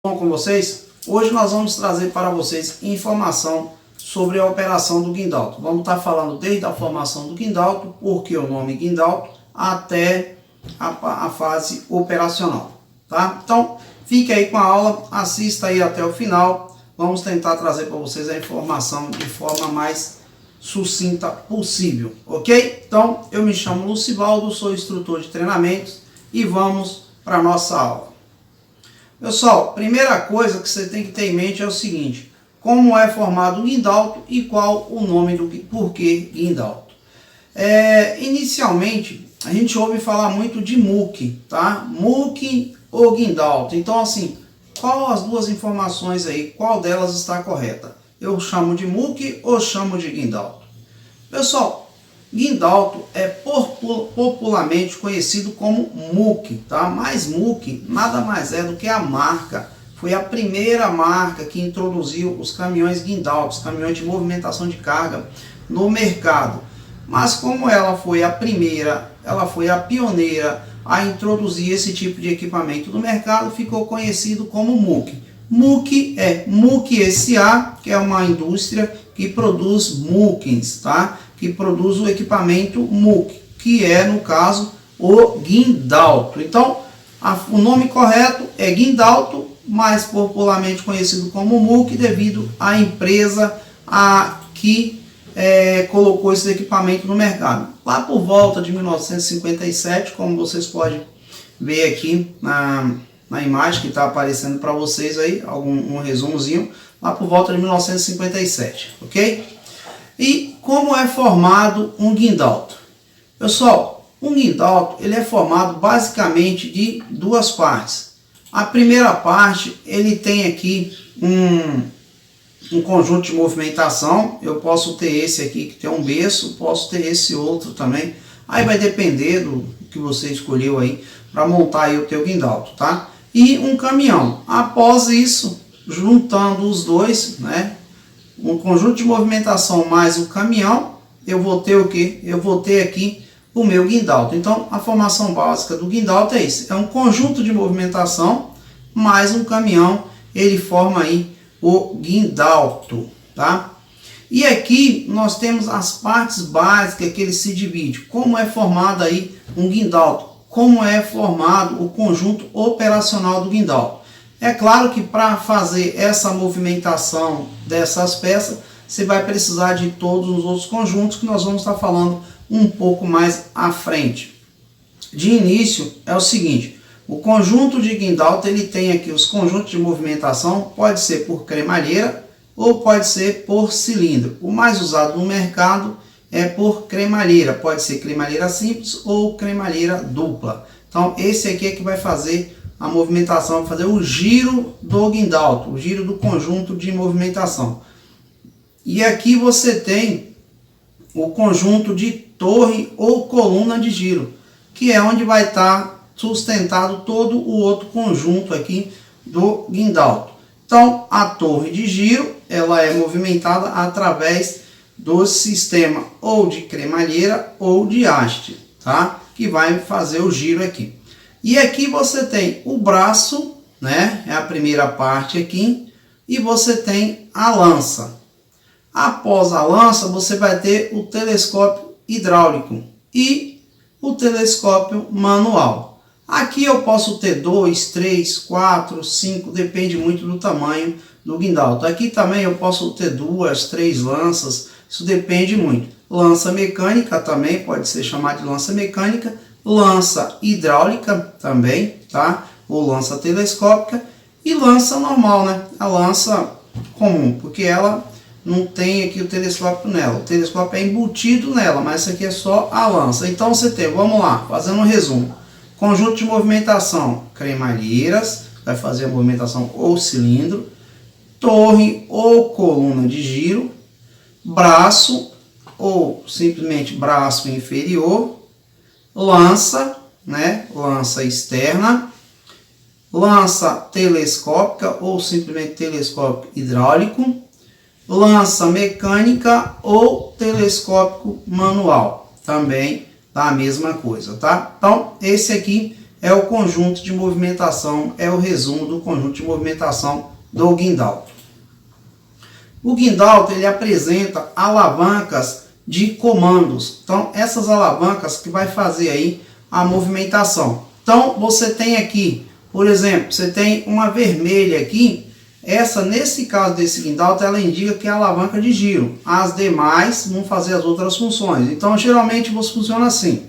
Bom com vocês? Hoje nós vamos trazer para vocês informação sobre a operação do guindalto. Vamos estar falando desde a formação do guindalto, porque o nome guindalto, até a fase operacional, tá? Então, fique aí com a aula, assista aí até o final. Vamos tentar trazer para vocês a informação de forma mais sucinta possível, ok? Então, eu me chamo Lucivaldo, sou instrutor de treinamentos e vamos para a nossa aula. Pessoal, primeira coisa que você tem que ter em mente é o seguinte: como é formado o guindalto e qual o nome do porquê guindalto. Inicialmente, a gente ouve falar muito de muque, tá? Muque ou guindalto. Então, assim, qual as duas informações aí? Qual delas está correta? Eu chamo de muque ou chamo de guindalto? Pessoal, guindalto é popularmente conhecido como muque, tá? Mas muque nada mais é do que a marca. Foi a primeira marca que introduziu os caminhões guindaltos, caminhões de movimentação de carga no mercado. Mas como ela foi a primeira, ela foi a pioneira a introduzir esse tipo de equipamento no mercado, ficou conhecido como muque. Muque é Muque S.A., que é uma indústria que produz muquens, tá? Que produz o equipamento muque, que é, no caso, o guindalto. Então, o nome correto é guindalto, mais popularmente conhecido como muque, devido à empresa que colocou esse equipamento no mercado. Lá por volta de 1957, como vocês podem ver aqui na imagem que está aparecendo para vocês aí, um resumozinho, lá por volta de 1957, ok? E como é formado um guindalto? Pessoal, um guindalto ele é formado basicamente de duas partes. A primeira parte, ele tem aqui um conjunto de movimentação. Eu posso ter esse aqui que tem um berço, posso ter esse outro também. Aí vai depender do que você escolheu aí para montar aí o teu guindalto, tá? E um caminhão. Após isso, juntando os dois, né? Um conjunto de movimentação mais o caminhão, eu vou ter o que? Eu vou ter aqui o meu guindalto. Então, a formação básica do guindalto é isso. É um conjunto de movimentação mais um caminhão, ele forma aí o guindalto, tá? E aqui nós temos as partes básicas que ele se divide. Como é formado aí um guindalto? Como é formado o conjunto operacional do guindalto? É claro que para fazer essa movimentação dessas peças, você vai precisar de todos os outros conjuntos que nós vamos estar falando um pouco mais à frente. De início é o seguinte: o conjunto de guindalto ele tem aqui os conjuntos de movimentação, pode ser por cremalheira ou pode ser por cilindro. O mais usado no mercado é por cremalheira, pode ser cremalheira simples ou cremalheira dupla. Então esse aqui é que vai fazer a movimentação, vai fazer o giro do guindalto, o giro do conjunto de movimentação. E aqui você tem o conjunto de torre ou coluna de giro, que é onde vai estar sustentado todo o outro conjunto aqui do guindalto. Então, a torre de giro, ela é movimentada através do sistema ou de cremalheira ou de haste, tá? Que vai fazer o giro aqui. E aqui você tem o braço, né? É a primeira parte aqui. E você tem a lança. Após a lança, você vai ter o telescópio hidráulico e o telescópio manual. Aqui eu posso ter 2, 3, 4, 5, depende muito do tamanho do guindalto. Aqui também eu posso ter 2, 3 lanças, isso depende muito. Lança mecânica também, pode ser chamada de lança mecânica. Lança hidráulica também, tá? Ou lança telescópica e lança normal, né? A lança comum, porque ela não tem aqui o telescópio nela. O telescópio é embutido nela, mas essa aqui é só a lança. Então você tem, vamos lá, fazendo um resumo. Conjunto de movimentação, cremalheiras, vai fazer a movimentação ou cilindro, torre ou coluna de giro, braço ou simplesmente braço inferior, lança, né? Lança externa, lança telescópica ou simplesmente telescópio hidráulico, lança mecânica ou telescópio manual, também da mesma coisa, tá? Então, esse aqui é o conjunto de movimentação, é o resumo do conjunto de movimentação do guindalto. O guindalto ele apresenta alavancas de comandos. Então, essas alavancas que vai fazer aí a movimentação. Então, você tem aqui, por exemplo, você tem uma vermelha aqui. Essa, nesse caso desse guindalto, ela indica que é a alavanca de giro. As demais vão fazer as outras funções. Então, geralmente, você funciona assim.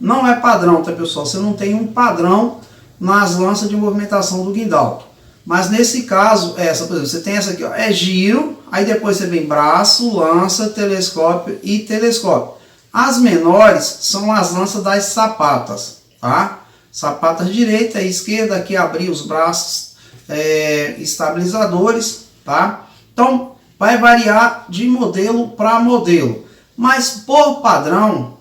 Não é padrão, tá, pessoal? Você não tem um padrão nas lanças de movimentação do guindalto. Mas nesse caso, essa, por exemplo, você tem essa aqui, ó, é giro, aí depois você vem braço, lança, telescópio e telescópio. As menores são as lanças das sapatas, tá? Sapatas direita e esquerda, aqui abrir os braços estabilizadores, tá? Então, vai variar de modelo para modelo. Mas, por padrão,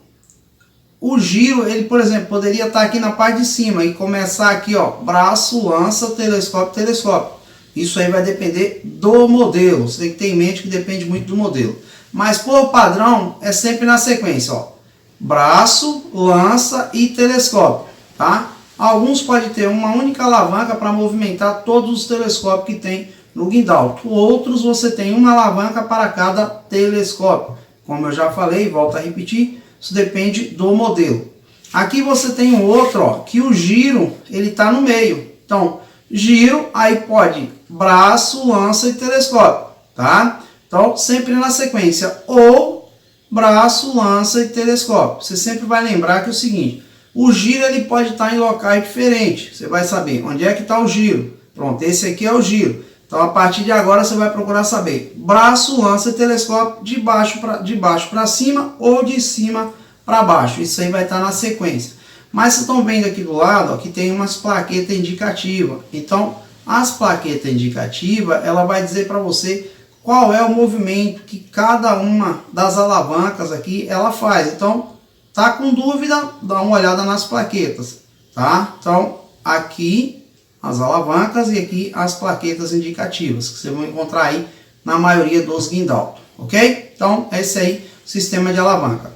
o giro, ele, por exemplo, poderia estar aqui na parte de cima e começar aqui, ó, braço, lança, telescópio, telescópio. Isso aí vai depender do modelo. Você tem que ter em mente que depende muito do modelo. Mas por padrão, é sempre na sequência, ó. Braço, lança e telescópio, tá? Alguns podem ter uma única alavanca para movimentar todos os telescópios que tem no guindalto. Outros você tem uma alavanca para cada telescópio. Como eu já falei, volto a repetir, isso depende do modelo. Aqui você tem um outro, ó, que o giro ele está no meio. Então, giro, aí pode braço, lança e telescópio, tá? Então, sempre na sequência, ou braço, lança e telescópio. Você sempre vai lembrar que é o seguinte, o giro ele pode estar em locais diferentes. Você vai saber onde é que está o giro. Pronto, esse aqui é o giro. Então, a partir de agora, você vai procurar saber braço, lança e telescópio de baixo para cima ou de cima para baixo. Isso aí vai estar na sequência. Mas vocês estão vendo aqui do lado, ó, que tem umas plaquetas indicativas. Então, as plaquetas indicativas, ela vai dizer para você qual é o movimento que cada uma das alavancas aqui ela faz. Então, tá com dúvida? Dá uma olhada nas plaquetas, tá? Então, aqui as alavancas e aqui as plaquetas indicativas, que você vai encontrar aí na maioria dos guindaltos, ok? Então, esse aí, sistema de alavanca.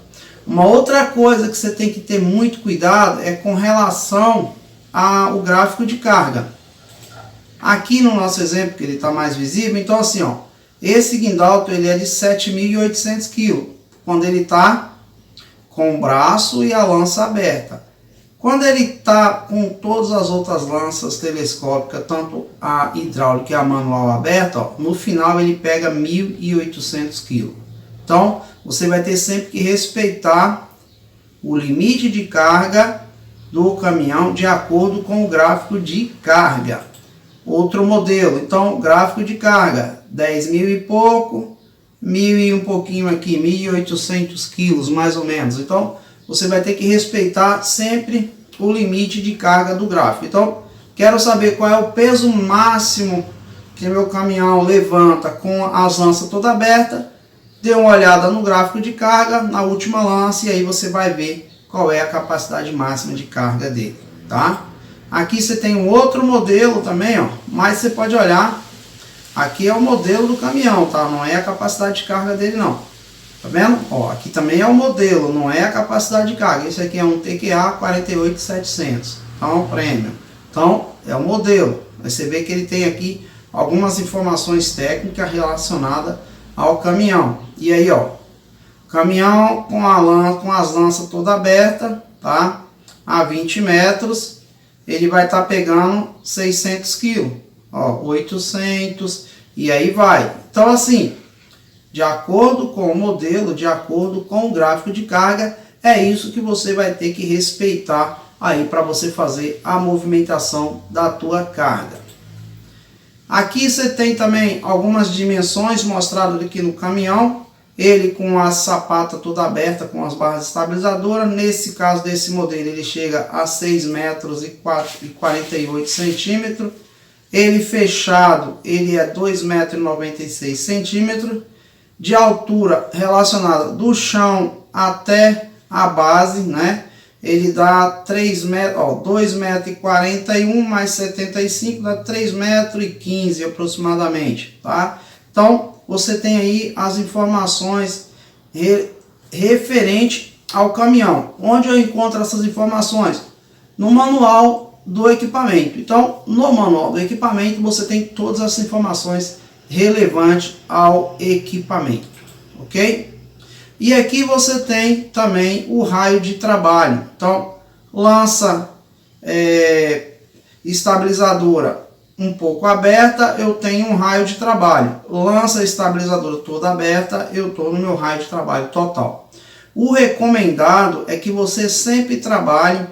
Uma outra coisa que você tem que ter muito cuidado é com relação ao gráfico de carga. Aqui no nosso exemplo, que ele está mais visível, então assim, ó, esse guindalto ele é de 7.800 kg, quando ele está com o braço e a lança aberta. Quando ele está com todas as outras lanças telescópicas, tanto a hidráulica e a manual aberta, ó, no final ele pega 1.800 kg. Então, você vai ter sempre que respeitar o limite de carga do caminhão de acordo com o gráfico de carga. Outro modelo, então, gráfico de carga, 10.000 e pouco, 1.000 e um pouquinho aqui, 1.800 quilos mais ou menos. Então, você vai ter que respeitar sempre o limite de carga do gráfico. Então, quero saber qual é o peso máximo que meu caminhão levanta com as lanças toda aberta. Dê uma olhada no gráfico de carga, na última lança, e aí você vai ver qual é a capacidade máxima de carga dele, tá? Aqui você tem um outro modelo também, ó, mas você pode olhar, aqui é o modelo do caminhão, tá? Não é a capacidade de carga dele não. Tá vendo? Ó, aqui também é o modelo, não é a capacidade de carga. Esse aqui é um TQA 48700, então Premium. Então, é o modelo. Você vê que ele tem aqui algumas informações técnicas relacionadas ao caminhão. E aí, ó, caminhão com as lanças toda aberta, tá? A 20 metros, ele vai estar pegando 600 kg, ó, 800, e aí vai. Então, assim, de acordo com o modelo, de acordo com o gráfico de carga, é isso que você vai ter que respeitar aí para você fazer a movimentação da tua carga. Aqui você tem também algumas dimensões mostradas aqui no caminhão. Ele com a sapata toda aberta, com as barras estabilizadoras. Nesse caso desse modelo, ele chega a 6 metros e 48 centímetros. Ele fechado, ele é 2 metros e 96 centímetros. De altura relacionada do chão até a base, né? Ele dá 3 metros, ó, 2 metros e 41 mais 75 dá 3 metros e 15 aproximadamente, tá? Então, você tem aí as informações referente ao caminhão. Onde eu encontro essas informações? no manual do equipamento. Então, no manual do equipamento, você tem todas as informações relevantes ao equipamento, ok? E aqui você tem também o raio de trabalho. Então, lança estabilizadora um pouco aberta, eu tenho um raio de trabalho. Lança estabilizadora toda aberta, eu estou no meu raio de trabalho total. O recomendado é que você sempre trabalhe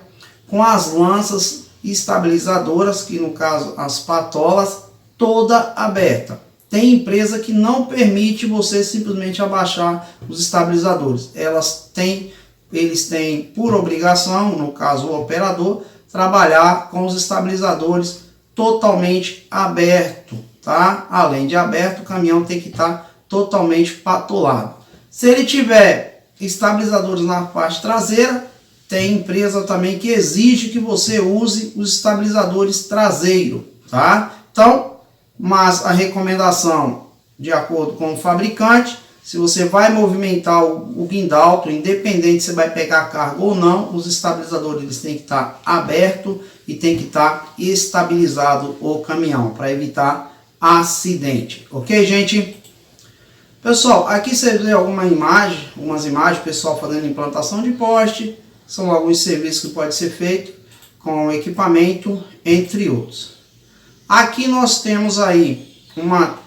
com as lanças estabilizadoras, que no caso as patolas, toda aberta. Tem empresa que não permite você simplesmente abaixar os estabilizadores. Eles têm por obrigação, no caso o operador, trabalhar com os estabilizadores totalmente aberto, tá? Além de aberto, o caminhão tem que estar totalmente patolado. Se ele tiver estabilizadores na parte traseira, tem empresa também que exige que você use os estabilizadores traseiros, tá? Então, mas a recomendação, de acordo com o fabricante, se você vai movimentar o guindalto, independente se vai pegar carga ou não, os estabilizadores eles têm que estar abertos e tem que estar estabilizado o caminhão, para evitar acidente, ok, gente? Pessoal, aqui você vê algumas imagens, pessoal fazendo implantação de poste, são alguns serviços que pode ser feito com o equipamento, entre outros. Aqui nós temos aí uma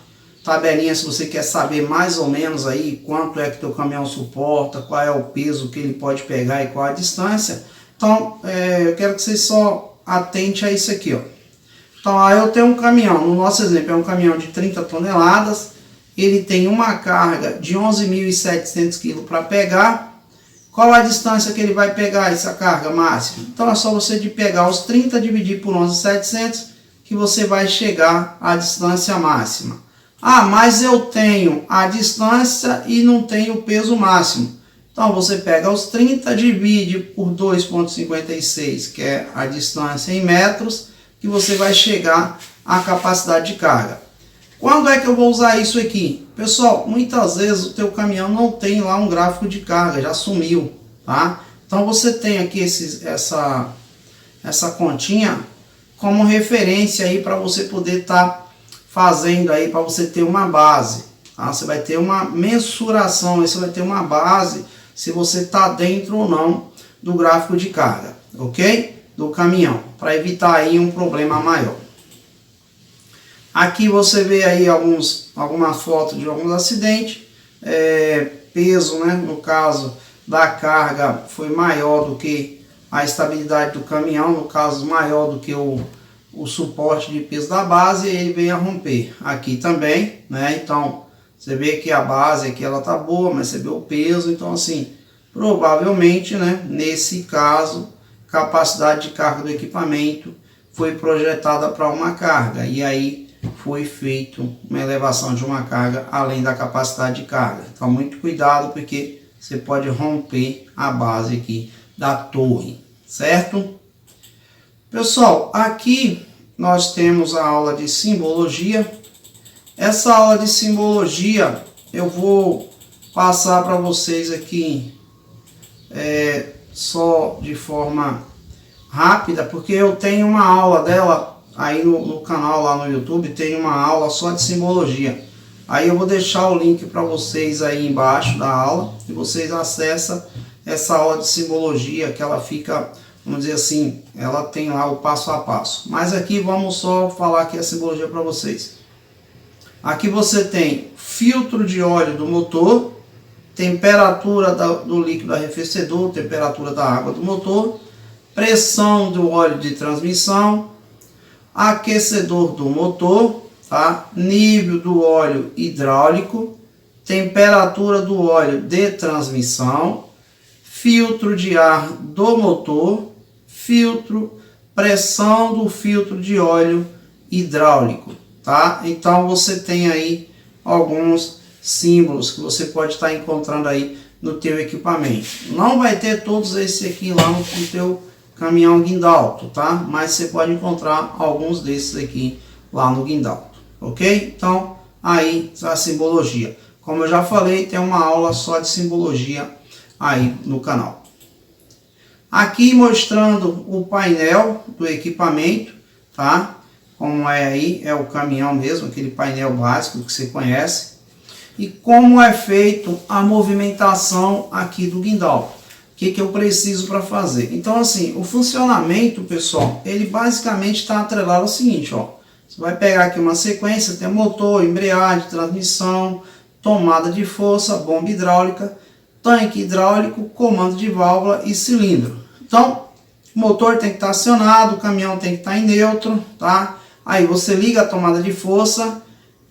tabelinha, se você quer saber mais ou menos aí quanto é que teu caminhão suporta, qual é o peso que ele pode pegar e qual a distância. Então, eu quero que vocês só atente a isso aqui, ó. Então, aí eu tenho um caminhão, no nosso exemplo é um caminhão de 30 toneladas, ele tem uma carga de 11.700 kg para pegar. Qual a distância que ele vai pegar essa carga máxima? Então, é só você de pegar os 30 dividir por 11.700 que você vai chegar à distância máxima. Ah, mas eu tenho a distância e não tenho o peso máximo. Então, você pega os 30, divide por 2,56, que é a distância em metros, que você vai chegar à capacidade de carga. Quando é que eu vou usar isso aqui? Pessoal, muitas vezes o teu caminhão não tem lá um gráfico de carga, já sumiu, tá? Então, você tem aqui essa continha como referência aí para você poder estar fazendo aí, para você ter uma base, tá? Você vai ter uma mensuração, aí você vai ter uma base se você está dentro ou não do gráfico de carga, ok? Do caminhão, para evitar aí um problema maior. Aqui você vê aí algumas fotos de alguns acidentes, peso, né? No caso da carga foi maior do que a estabilidade do caminhão, no caso maior do que o suporte de peso da base, e ele vem a romper. Aqui também, né? Então você vê que a base aqui ela tá boa, mas você vê o peso, então assim, provavelmente, né, nesse caso, capacidade de carga do equipamento foi projetada para uma carga, e aí foi feito uma elevação de uma carga além da capacidade de carga. Então muito cuidado, porque você pode romper a base aqui da torre, certo? Pessoal, aqui nós temos a aula de simbologia. Essa aula de simbologia eu vou passar para vocês aqui só de forma rápida, porque eu tenho uma aula dela aí no canal lá no YouTube, tem uma aula só de simbologia. Aí eu vou deixar o link para vocês aí embaixo da aula, e vocês acessam essa aula de simbologia, que ela fica, vamos dizer assim, ela tem lá o passo a passo. Mas aqui vamos só falar aqui a simbologia para vocês. Aqui você tem filtro de óleo do motor, temperatura do líquido arrefecedor, temperatura da água do motor, pressão do óleo de transmissão, aquecedor do motor, tá? Nível do óleo hidráulico, temperatura do óleo de transmissão, filtro de ar do motor, pressão do filtro de óleo hidráulico, tá? Então você tem aí alguns símbolos que você pode estar encontrando aí no teu equipamento. Não vai ter todos esses aqui lá no teu caminhão guindalto, tá? Mas você pode encontrar alguns desses aqui lá no guindalto, ok? Então aí a simbologia. Como eu já falei, tem uma aula só de simbologia aí no canal. Aqui mostrando o painel do equipamento, tá? Como é aí, é o caminhão mesmo, aquele painel básico que você conhece. E como é feito a movimentação aqui do guindal. O que eu preciso para fazer? Então assim, o funcionamento, pessoal, ele basicamente está atrelado ao seguinte, ó. Você vai pegar aqui uma sequência, tem motor, embreagem, transmissão, tomada de força, bomba hidráulica, tanque hidráulico, comando de válvula e cilindro. Então, o motor tem que estar acionado, o caminhão tem que estar em neutro, tá? Aí você liga a tomada de força,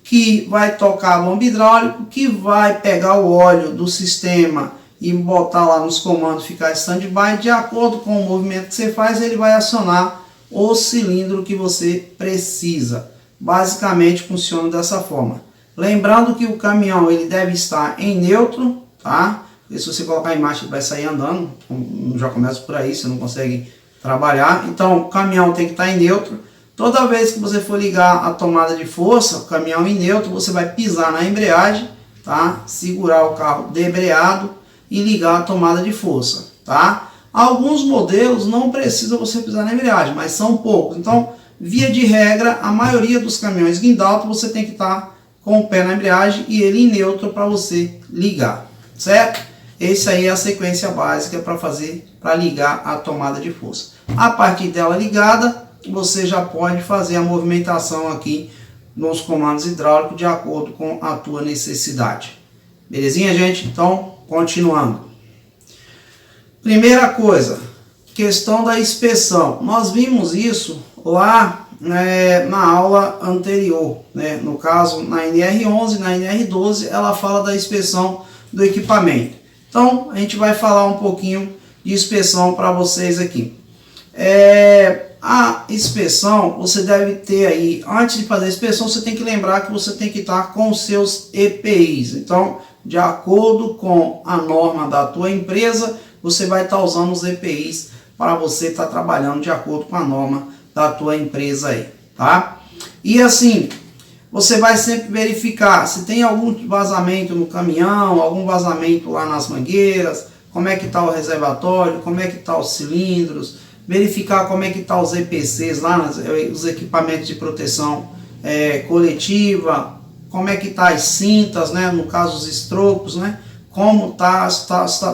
que vai tocar a bomba hidráulica, que vai pegar o óleo do sistema e botar lá nos comandos, ficar stand-by. De acordo com o movimento que você faz, ele vai acionar o cilindro que você precisa. Basicamente funciona dessa forma. Lembrando que o caminhão ele deve estar em neutro, tá? E se você colocar em marcha ele vai sair andando, já começa por aí, você não consegue trabalhar. Então o caminhão tem que estar em neutro. Toda vez que você for ligar a tomada de força, o caminhão em neutro, você vai pisar na embreagem, tá? Segurar o carro debreado e ligar a tomada de força, tá? Alguns modelos não precisa você pisar na embreagem, mas são poucos. Então, via de regra, a maioria dos caminhões guindalto você tem que estar com o pé na embreagem e ele em neutro para você ligar, certo? Essa aí é a sequência básica para ligar a tomada de força. A partir dela ligada, você já pode fazer a movimentação aqui nos comandos hidráulicos de acordo com a tua necessidade. Belezinha, gente? Então, continuando. Primeira coisa, questão da inspeção. Nós vimos isso lá na aula anterior, né? No caso, na NR11, na NR12, ela fala da inspeção do equipamento. Então, a gente vai falar um pouquinho de inspeção para vocês aqui. A inspeção, você deve ter aí, antes de fazer a inspeção, você tem que lembrar que você tem que estar com os seus EPIs. Então, de acordo com a norma da tua empresa, você vai estar usando os EPIs para você estar trabalhando de acordo com a norma da tua empresa aí, tá? E assim, você vai sempre verificar se tem algum vazamento no caminhão, algum vazamento lá nas mangueiras, como é que está o reservatório, como é que está os cilindros, verificar como é que está os EPCs lá, os equipamentos de proteção coletiva, como é que está as cintas, né, no caso os estropos, né, como está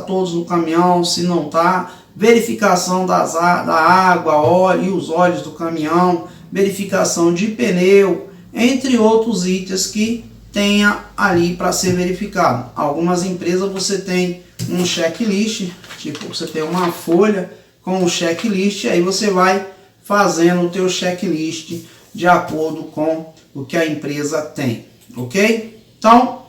todos no caminhão, se não está, verificação da água, óleo e os óleos do caminhão, verificação de pneu, entre outros itens que tenha ali para ser verificado. Algumas empresas você tem um checklist, tipo você tem uma folha com o checklist, aí você vai fazendo o teu checklist de acordo com o que a empresa tem, ok? Então,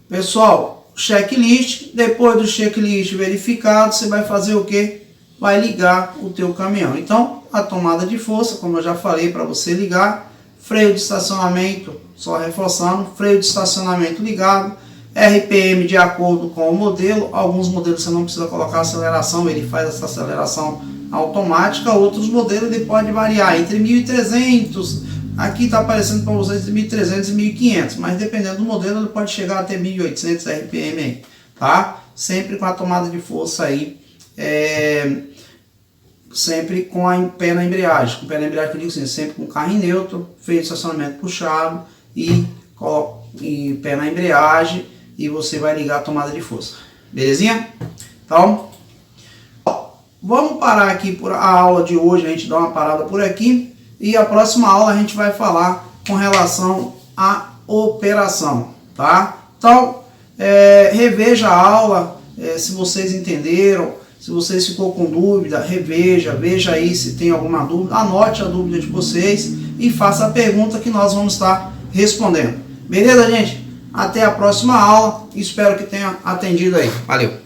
pessoal, checklist, depois do checklist verificado, você vai fazer o que? Vai ligar o teu caminhão. Então, a tomada de força, como eu já falei para você ligar, freio de estacionamento, só reforçando, freio de estacionamento ligado, RPM de acordo com o modelo. Alguns modelos você não precisa colocar aceleração, ele faz essa aceleração automática. Outros modelos ele pode variar entre 1.300, aqui está aparecendo para vocês entre 1.300 e 1.500, mas dependendo do modelo ele pode chegar até 1.800 RPM aí, tá? Sempre com a tomada de força aí, sempre com a pé na embreagem. Com o pé na embreagem, eu digo assim, sempre com o carro em neutro, freio de estacionamento puxado e pé na embreagem, e você vai ligar a tomada de força. Belezinha? Então, vamos parar aqui por a aula de hoje, a gente dá uma parada por aqui, e a próxima aula a gente vai falar com relação à operação, tá? Então, reveja a aula, se vocês entenderam. Se vocês ficou com dúvida, reveja, veja aí se tem alguma dúvida, anote a dúvida de vocês e faça a pergunta que nós vamos estar respondendo. Beleza, gente? Até a próxima aula. Espero que tenha atendido aí. Valeu!